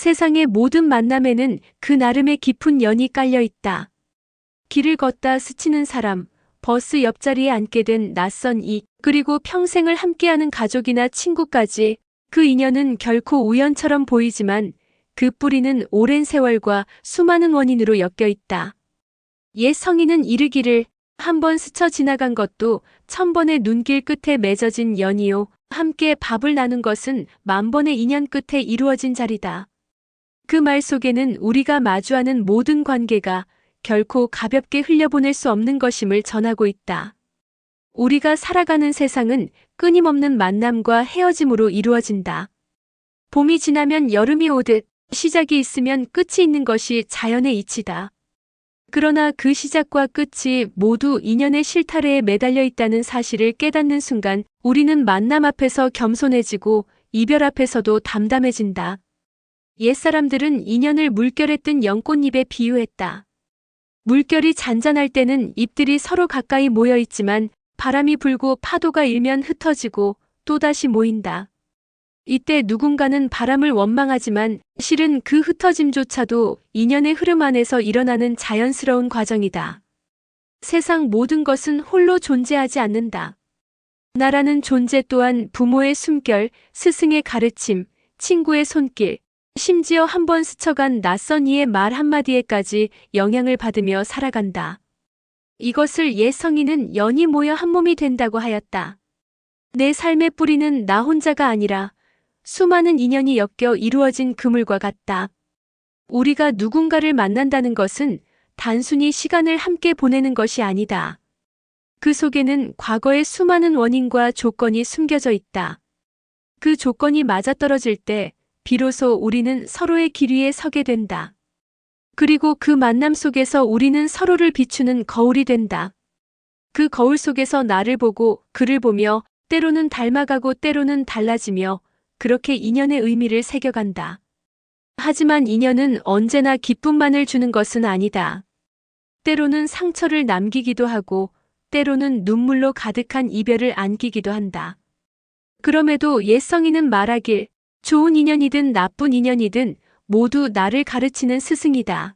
세상의 모든 만남에는 그 나름의 깊은 연이 깔려 있다. 길을 걷다 스치는 사람, 버스 옆자리에 앉게 된 낯선 그리고 평생을 함께하는 가족이나 친구까지 그 인연은 결코 우연처럼 보이지만 그 뿌리는 오랜 세월과 수많은 원인으로 엮여 있다. 옛 성인은 이르기를 한 번 스쳐 지나간 것도 1000번의 눈길 끝에 맺어진 연이요. 함께 밥을 나눈 것은 10,000번의 인연 끝에 이루어진 자리다. 그 말 속에는 우리가 마주하는 모든 관계가 결코 가볍게 흘려보낼 수 없는 것임을 전하고 있다. 우리가 살아가는 세상은 끊임없는 만남과 헤어짐으로 이루어진다. 봄이 지나면 여름이 오듯 시작이 있으면 끝이 있는 것이 자연의 이치다. 그러나 그 시작과 끝이 모두 인연의 실타래에 매달려 있다는 사실을 깨닫는 순간 우리는 만남 앞에서 겸손해지고 이별 앞에서도 담담해진다. 옛사람들은 인연을 물결에 뜬 연꽃잎에 비유했다. 물결이 잔잔할 때는 잎들이 서로 가까이 모여 있지만 바람이 불고 파도가 일면 흩어지고 또다시 모인다. 이때 누군가는 바람을 원망하지만 실은 그 흩어짐조차도 인연의 흐름 안에서 일어나는 자연스러운 과정이다. 세상 모든 것은 홀로 존재하지 않는다. 나라는 존재 또한 부모의 숨결, 스승의 가르침, 친구의 손길, 심지어 한 번 스쳐간 낯선 이의 말 한마디에까지 영향을 받으며 살아간다. 이것을 옛 성인은 연이 모여 한 몸이 된다고 하였다. 내 삶의 뿌리는 나 혼자가 아니라 수많은 인연이 엮여 이루어진 그물과 같다. 우리가 누군가를 만난다는 것은 단순히 시간을 함께 보내는 것이 아니다. 그 속에는 과거의 수많은 원인과 조건이 숨겨져 있다. 그 조건이 맞아떨어질 때 비로소 우리는 서로의 길 위에 서게 된다. 그리고 그 만남 속에서 우리는 서로를 비추는 거울이 된다. 그 거울 속에서 나를 보고 그를 보며 때로는 닮아가고 때로는 달라지며 그렇게 인연의 의미를 새겨간다. 하지만 인연은 언제나 기쁨만을 주는 것은 아니다. 때로는 상처를 남기기도 하고 때로는 눈물로 가득한 이별을 안기기도 한다. 그럼에도 옛 성인은 말하길 좋은 인연이든 나쁜 인연이든 모두 나를 가르치는 스승이다.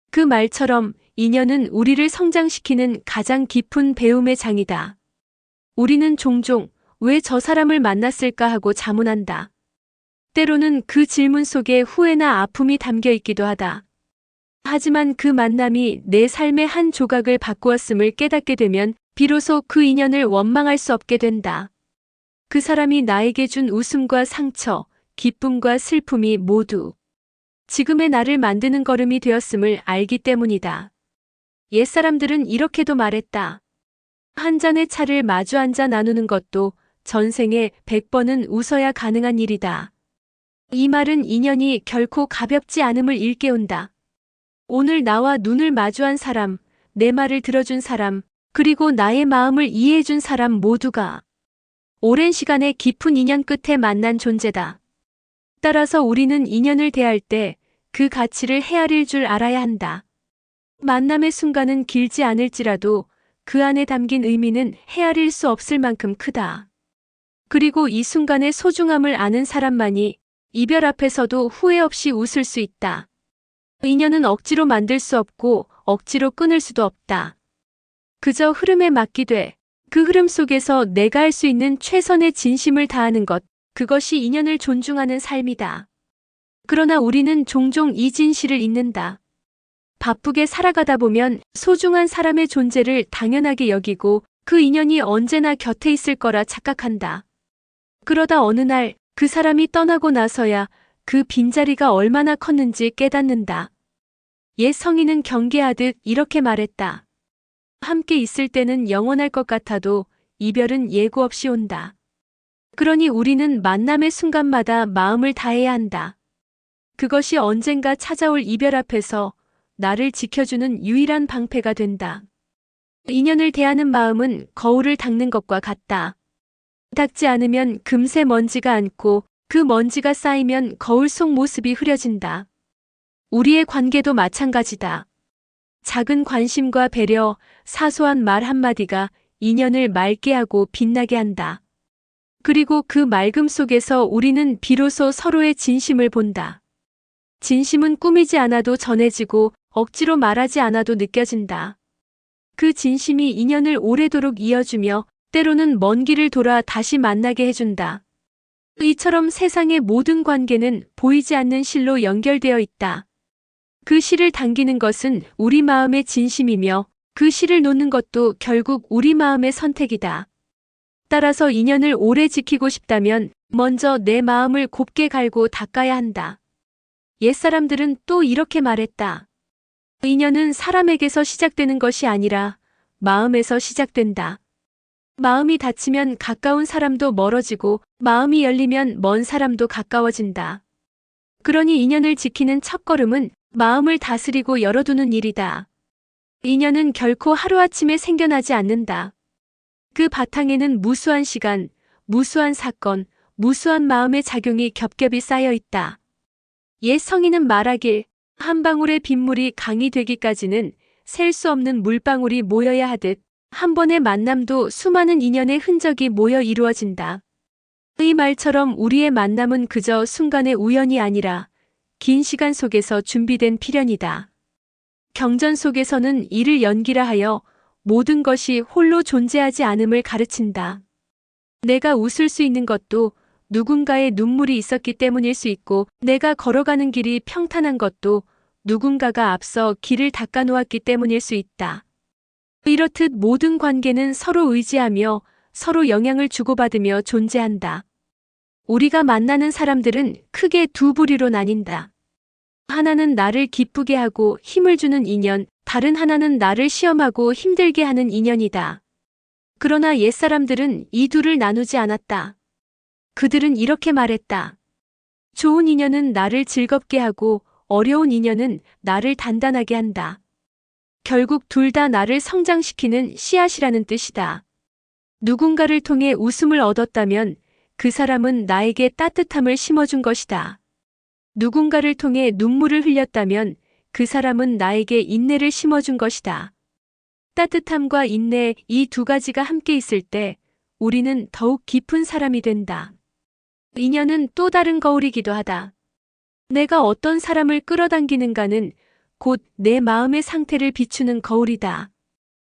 그 말처럼 인연은 우리를 성장시키는 가장 깊은 배움의 장이다. 우리는 종종 왜 저 사람을 만났을까 하고 자문한다. 때로는 그 질문 속에 후회나 아픔이 담겨 있기도 하다. 하지만 그 만남이 내 삶의 한 조각을 바꾸었음을 깨닫게 되면 비로소 그 인연을 원망할 수 없게 된다. 그 사람이 나에게 준 웃음과 상처, 기쁨과 슬픔이 모두 지금의 나를 만드는 걸음이 되었음을 알기 때문이다. 옛사람들은 이렇게도 말했다. 한 잔의 차를 마주 앉아 나누는 것도 전생에 100번은 웃어야 가능한 일이다. 이 말은 인연이 결코 가볍지 않음을 일깨운다. 오늘 나와 눈을 마주한 사람, 내 말을 들어준 사람, 그리고 나의 마음을 이해해준 사람 모두가 오랜 시간의 깊은 인연 끝에 만난 존재다. 따라서 우리는 인연을 대할 때 그 가치를 헤아릴 줄 알아야 한다. 만남의 순간은 길지 않을지라도 그 안에 담긴 의미는 헤아릴 수 없을 만큼 크다. 그리고 이 순간의 소중함을 아는 사람만이 이별 앞에서도 후회 없이 웃을 수 있다. 인연은 억지로 만들 수 없고 억지로 끊을 수도 없다. 그저 흐름에 맡기되 그 흐름 속에서 내가 할 수 있는 최선의 진심을 다하는 것, 그것이 인연을 존중하는 삶이다. 그러나 우리는 종종 이 진실을 잊는다. 바쁘게 살아가다 보면 소중한 사람의 존재를 당연하게 여기고 그 인연이 언제나 곁에 있을 거라 착각한다. 그러다 어느 날 그 사람이 떠나고 나서야 그 빈자리가 얼마나 컸는지 깨닫는다. 옛 성인은 경계하듯 이렇게 말했다. 함께 있을 때는 영원할 것 같아도 이별은 예고 없이 온다. 그러니 우리는 만남의 순간마다 마음을 다해야 한다. 그것이 언젠가 찾아올 이별 앞에서 나를 지켜주는 유일한 방패가 된다. 인연을 대하는 마음은 거울을 닦는 것과 같다. 닦지 않으면 금세 먼지가 앉고 그 먼지가 쌓이면 거울 속 모습이 흐려진다. 우리의 관계도 마찬가지다. 작은 관심과 배려, 사소한 말 한마디가 인연을 맑게 하고 빛나게 한다. 그리고 그 맑음 속에서 우리는 비로소 서로의 진심을 본다. 진심은 꾸미지 않아도 전해지고 억지로 말하지 않아도 느껴진다. 그 진심이 인연을 오래도록 이어주며 때로는 먼 길을 돌아 다시 만나게 해준다. 이처럼 세상의 모든 관계는 보이지 않는 실로 연결되어 있다. 그 실을 당기는 것은 우리 마음의 진심이며 그 실을 놓는 것도 결국 우리 마음의 선택이다. 따라서 인연을 오래 지키고 싶다면 먼저 내 마음을 곱게 갈고 닦아야 한다. 옛사람들은 또 이렇게 말했다. 인연은 사람에게서 시작되는 것이 아니라 마음에서 시작된다. 마음이 닫히면 가까운 사람도 멀어지고 마음이 열리면 먼 사람도 가까워진다. 그러니 인연을 지키는 첫걸음은 마음을 다스리고 열어두는 일이다. 인연은 결코 하루아침에 생겨나지 않는다. 그 바탕에는 무수한 시간, 무수한 사건, 무수한 마음의 작용이 겹겹이 쌓여 있다. 옛 성인은 말하길 한 방울의 빗물이 강이 되기까지는 셀 수 없는 물방울이 모여야 하듯 한 번의 만남도 수많은 인연의 흔적이 모여 이루어진다. 이 말처럼 우리의 만남은 그저 순간의 우연이 아니라 긴 시간 속에서 준비된 필연이다. 경전 속에서는 이를 연기라 하여 모든 것이 홀로 존재하지 않음을 가르친다. 내가 웃을 수 있는 것도 누군가의 눈물이 있었기 때문일 수 있고 내가 걸어가는 길이 평탄한 것도 누군가가 앞서 길을 닦아놓았기 때문일 수 있다. 이렇듯 모든 관계는 서로 의지하며 서로 영향을 주고받으며 존재한다. 우리가 만나는 사람들은 크게 두 부류로 나뉜다. 하나는 나를 기쁘게 하고 힘을 주는 인연, 다른 하나는 나를 시험하고 힘들게 하는 인연이다. 그러나 옛사람들은 이 둘을 나누지 않았다. 그들은 이렇게 말했다. 좋은 인연은 나를 즐겁게 하고 어려운 인연은 나를 단단하게 한다. 결국 둘 다 나를 성장시키는 씨앗이라는 뜻이다. 누군가를 통해 웃음을 얻었다면 그 사람은 나에게 따뜻함을 심어준 것이다. 누군가를 통해 눈물을 흘렸다면 그 사람은 나에게 인내를 심어준 것이다. 따뜻함과 인내 이 두 가지가 함께 있을 때 우리는 더욱 깊은 사람이 된다. 인연은 또 다른 거울이기도 하다. 내가 어떤 사람을 끌어당기는가는 곧 내 마음의 상태를 비추는 거울이다.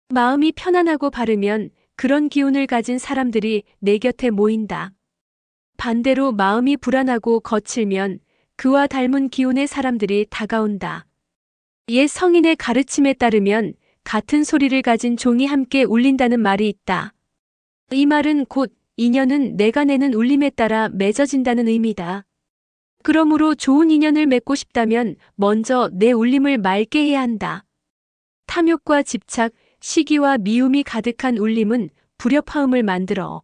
마음이 편안하고 바르면 그런 기운을 가진 사람들이 내 곁에 모인다. 반대로 마음이 불안하고 거칠면 그와 닮은 기운의 사람들이 다가온다. 옛 성인의 가르침에 따르면 같은 소리를 가진 종이 함께 울린다는 말이 있다. 이 말은 곧 인연은 내가 내는 울림에 따라 맺어진다는 의미다. 그러므로 좋은 인연을 맺고 싶다면 먼저 내 울림을 맑게 해야 한다. 탐욕과 집착, 시기와 미움이 가득한 울림은 불협화음을 만들어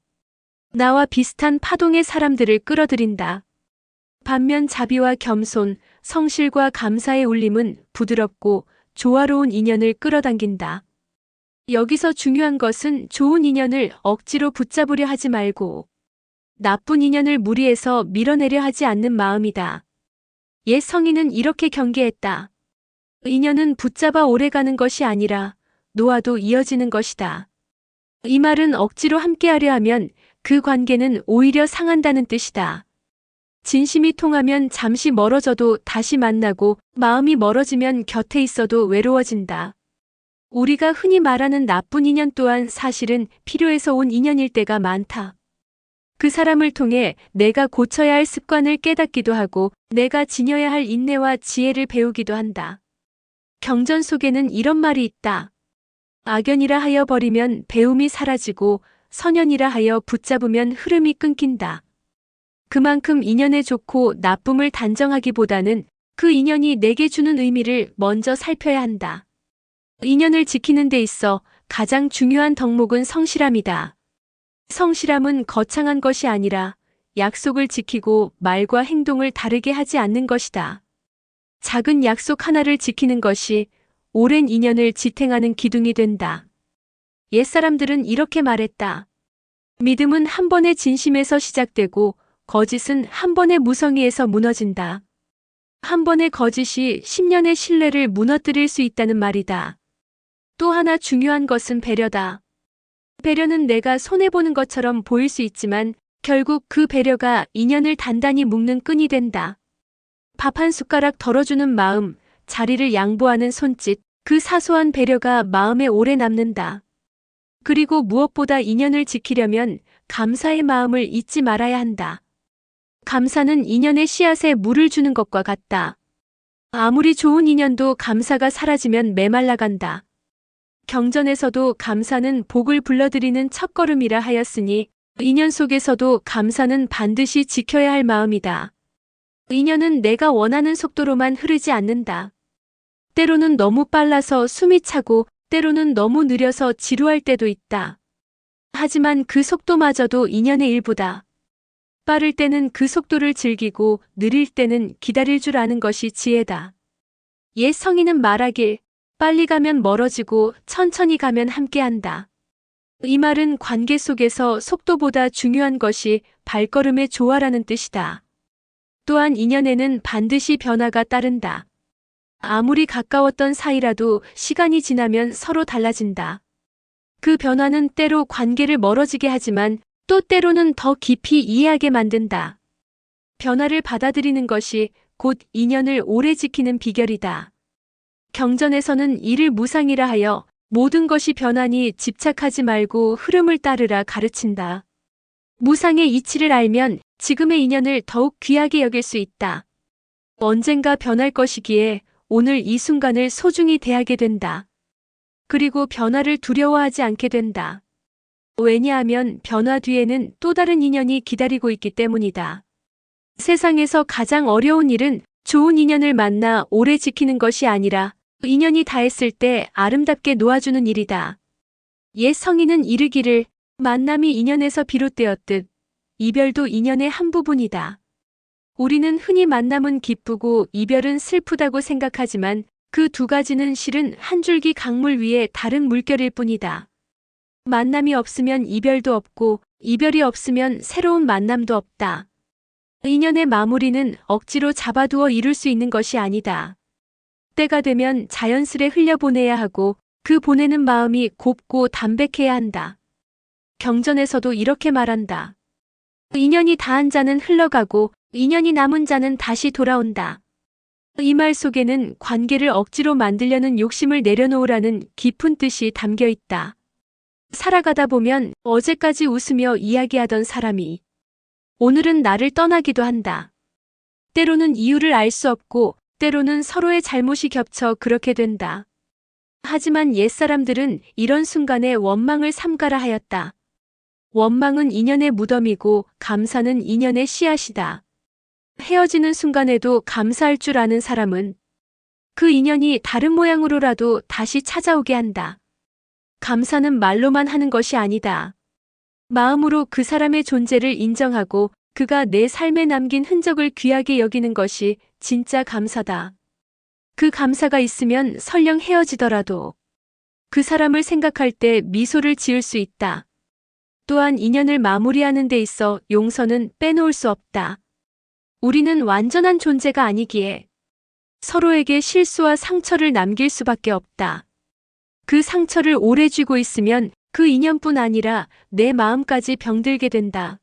나와 비슷한 파동의 사람들을 끌어들인다. 반면 자비와 겸손, 성실과 감사의 울림은 부드럽고 조화로운 인연을 끌어당긴다. 여기서 중요한 것은 좋은 인연을 억지로 붙잡으려 하지 말고 나쁜 인연을 무리해서 밀어내려 하지 않는 마음이다. 옛 성인은 이렇게 경계했다. 인연은 붙잡아 오래가는 것이 아니라 놓아도 이어지는 것이다. 이 말은 억지로 함께하려 하면 그 관계는 오히려 상한다는 뜻이다. 진심이 통하면 잠시 멀어져도 다시 만나고 마음이 멀어지면 곁에 있어도 외로워진다. 우리가 흔히 말하는 나쁜 인연 또한 사실은 필요해서 온 인연일 때가 많다. 그 사람을 통해 내가 고쳐야 할 습관을 깨닫기도 하고 내가 지녀야 할 인내와 지혜를 배우기도 한다. 경전 속에는 이런 말이 있다. 악연이라 하여 버리면 배움이 사라지고 선연이라 하여 붙잡으면 흐름이 끊긴다. 그만큼 인연에 좋고 나쁨을 단정하기보다는 그 인연이 내게 주는 의미를 먼저 살펴야 한다. 인연을 지키는 데 있어 가장 중요한 덕목은 성실함이다. 성실함은 거창한 것이 아니라 약속을 지키고 말과 행동을 다르게 하지 않는 것이다. 작은 약속 하나를 지키는 것이 오랜 인연을 지탱하는 기둥이 된다. 옛사람들은 이렇게 말했다. 믿음은 한 번의 진심에서 시작되고 거짓은 한 번의 무성의에서 무너진다. 한 번의 거짓이 10년의 신뢰를 무너뜨릴 수 있다는 말이다. 또 하나 중요한 것은 배려다. 배려는 내가 손해보는 것처럼 보일 수 있지만 결국 그 배려가 인연을 단단히 묶는 끈이 된다. 밥 한 숟가락 덜어주는 마음, 자리를 양보하는 손짓, 그 사소한 배려가 마음에 오래 남는다. 그리고 무엇보다 인연을 지키려면 감사의 마음을 잊지 말아야 한다. 감사는 인연의 씨앗에 물을 주는 것과 같다. 아무리 좋은 인연도 감사가 사라지면 메말라간다. 경전에서도 감사는 복을 불러들이는 첫걸음이라 하였으니 인연 속에서도 감사는 반드시 지켜야 할 마음이다. 인연은 내가 원하는 속도로만 흐르지 않는다. 때로는 너무 빨라서 숨이 차고 때로는 너무 느려서 지루할 때도 있다. 하지만 그 속도마저도 인연의 일부다. 빠를 때는 그 속도를 즐기고 느릴 때는 기다릴 줄 아는 것이 지혜다. 옛 성인은 말하길 빨리 가면 멀어지고 천천히 가면 함께한다. 이 말은 관계 속에서 속도보다 중요한 것이 발걸음의 조화라는 뜻이다. 또한 인연에는 반드시 변화가 따른다. 아무리 가까웠던 사이라도 시간이 지나면 서로 달라진다. 그 변화는 때로 관계를 멀어지게 하지만 또 때로는 더 깊이 이해하게 만든다. 변화를 받아들이는 것이 곧 인연을 오래 지키는 비결이다. 경전에서는 이를 무상이라 하여 모든 것이 변하니 집착하지 말고 흐름을 따르라 가르친다. 무상의 이치를 알면 지금의 인연을 더욱 귀하게 여길 수 있다. 언젠가 변할 것이기에 오늘 이 순간을 소중히 대하게 된다. 그리고 변화를 두려워하지 않게 된다. 왜냐하면 변화 뒤에는 또 다른 인연이 기다리고 있기 때문이다. 세상에서 가장 어려운 일은 좋은 인연을 만나 오래 지키는 것이 아니라 인연이 닿았을 때 아름답게 놓아주는 일이다. 옛 성인은 이르기를 만남이 인연에서 비롯되었듯 이별도 인연의 한 부분이다. 우리는 흔히 만남은 기쁘고 이별은 슬프다고 생각하지만 그 두 가지는 실은 한 줄기 강물 위에 다른 물결일 뿐이다. 만남이 없으면 이별도 없고 이별이 없으면 새로운 만남도 없다. 인연의 마무리는 억지로 잡아두어 이룰 수 있는 것이 아니다. 때가 되면 자연스레 흘려보내야 하고 그 보내는 마음이 곱고 담백해야 한다. 경전에서도 이렇게 말한다. 인연이 다한 자는 흘러가고 인연이 남은 자는 다시 돌아온다. 이 말 속에는 관계를 억지로 만들려는 욕심을 내려놓으라는 깊은 뜻이 담겨 있다. 살아가다 보면 어제까지 웃으며 이야기하던 사람이 오늘은 나를 떠나기도 한다. 때로는 이유를 알 수 없고 때로는 서로의 잘못이 겹쳐 그렇게 된다. 하지만 옛사람들은 이런 순간에 원망을 삼가라 하였다. 원망은 인연의 무덤이고 감사는 인연의 씨앗이다. 헤어지는 순간에도 감사할 줄 아는 사람은 그 인연이 다른 모양으로라도 다시 찾아오게 한다. 감사는 말로만 하는 것이 아니다. 마음으로 그 사람의 존재를 인정하고 그가 내 삶에 남긴 흔적을 귀하게 여기는 것이 진짜 감사다. 그 감사가 있으면 설령 헤어지더라도 그 사람을 생각할 때 미소를 지을 수 있다. 또한 인연을 마무리하는 데 있어 용서는 빼놓을 수 없다. 우리는 완전한 존재가 아니기에 서로에게 실수와 상처를 남길 수밖에 없다. 그 상처를 오래 쥐고 있으면 그 인연뿐 아니라 내 마음까지 병들게 된다.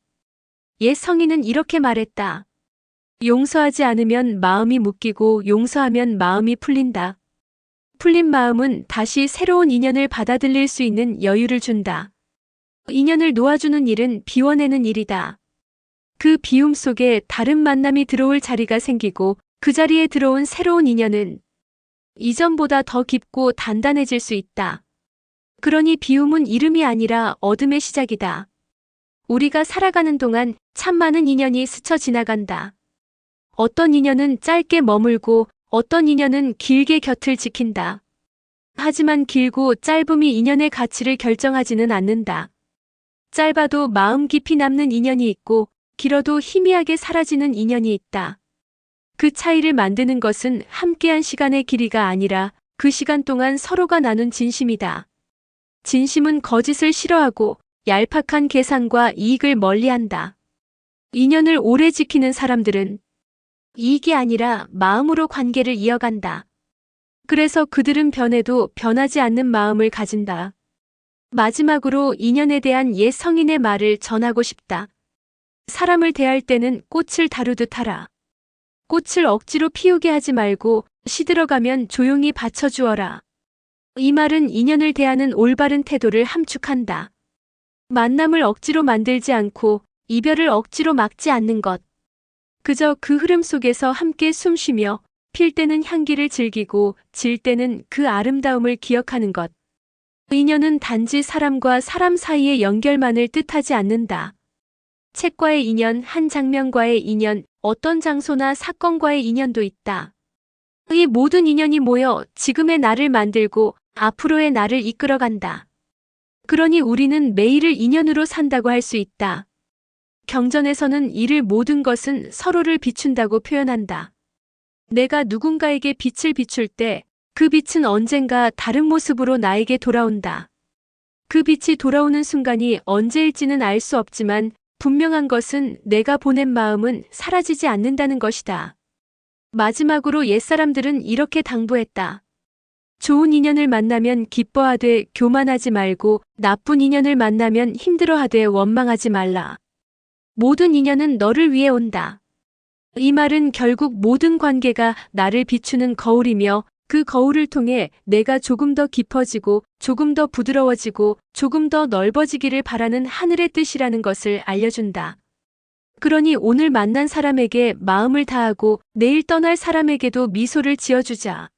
옛 성인은 이렇게 말했다. 용서하지 않으면 마음이 묶이고 용서하면 마음이 풀린다. 풀린 마음은 다시 새로운 인연을 받아들일 수 있는 여유를 준다. 인연을 놓아주는 일은 비워내는 일이다. 그 비움 속에 다른 만남이 들어올 자리가 생기고 그 자리에 들어온 새로운 인연은 이전보다 더 깊고 단단해질 수 있다. 그러니 비움은 이름이 아니라 어둠의 시작이다. 우리가 살아가는 동안 참 많은 인연이 스쳐 지나간다. 어떤 인연은 짧게 머물고 어떤 인연은 길게 곁을 지킨다. 하지만 길고 짧음이 인연의 가치를 결정하지는 않는다. 짧아도 마음 깊이 남는 인연이 있고 길어도 희미하게 사라지는 인연이 있다. 그 차이를 만드는 것은 함께한 시간의 길이가 아니라 그 시간 동안 서로가 나눈 진심이다. 진심은 거짓을 싫어하고 얄팍한 계산과 이익을 멀리한다. 인연을 오래 지키는 사람들은 이익이 아니라 마음으로 관계를 이어간다. 그래서 그들은 변해도 변하지 않는 마음을 가진다. 마지막으로 인연에 대한 옛 성인의 말을 전하고 싶다. 사람을 대할 때는 꽃을 다루듯 하라. 꽃을 억지로 피우게 하지 말고 시들어가면 조용히 받쳐주어라. 이 말은 인연을 대하는 올바른 태도를 함축한다. 만남을 억지로 만들지 않고 이별을 억지로 막지 않는 것. 그저 그 흐름 속에서 함께 숨쉬며 필 때는 향기를 즐기고 질 때는 그 아름다움을 기억하는 것. 인연은 단지 사람과 사람 사이의 연결만을 뜻하지 않는다. 책과의 인연, 한 장면과의 인연, 어떤 장소나 사건과의 인연도 있다. 이 모든 인연이 모여 지금의 나를 만들고 앞으로의 나를 이끌어간다. 그러니 우리는 매일을 인연으로 산다고 할 수 있다. 경전에서는 이를 모든 것은 서로를 비춘다고 표현한다. 내가 누군가에게 빛을 비출 때 그 빛은 언젠가 다른 모습으로 나에게 돌아온다. 그 빛이 돌아오는 순간이 언제일지는 알 수 없지만 분명한 것은 내가 보낸 마음은 사라지지 않는다는 것이다. 마지막으로 옛사람들은 이렇게 당부했다. 좋은 인연을 만나면 기뻐하되 교만하지 말고 나쁜 인연을 만나면 힘들어하되 원망하지 말라. 모든 인연은 너를 위해 온다. 이 말은 결국 모든 관계가 나를 비추는 거울이며 그 거울을 통해 내가 조금 더 깊어지고 조금 더 부드러워지고 조금 더 넓어지기를 바라는 하늘의 뜻이라는 것을 알려준다. 그러니 오늘 만난 사람에게 마음을 다하고 내일 떠날 사람에게도 미소를 지어주자.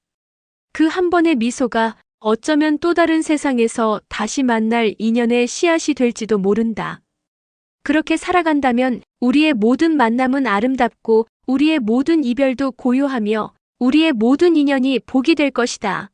그 한 번의 미소가 어쩌면 또 다른 세상에서 다시 만날 인연의 씨앗이 될지도 모른다. 그렇게 살아간다면 우리의 모든 만남은 아름답고 우리의 모든 이별도 고요하며 우리의 모든 인연이 복이 될 것이다.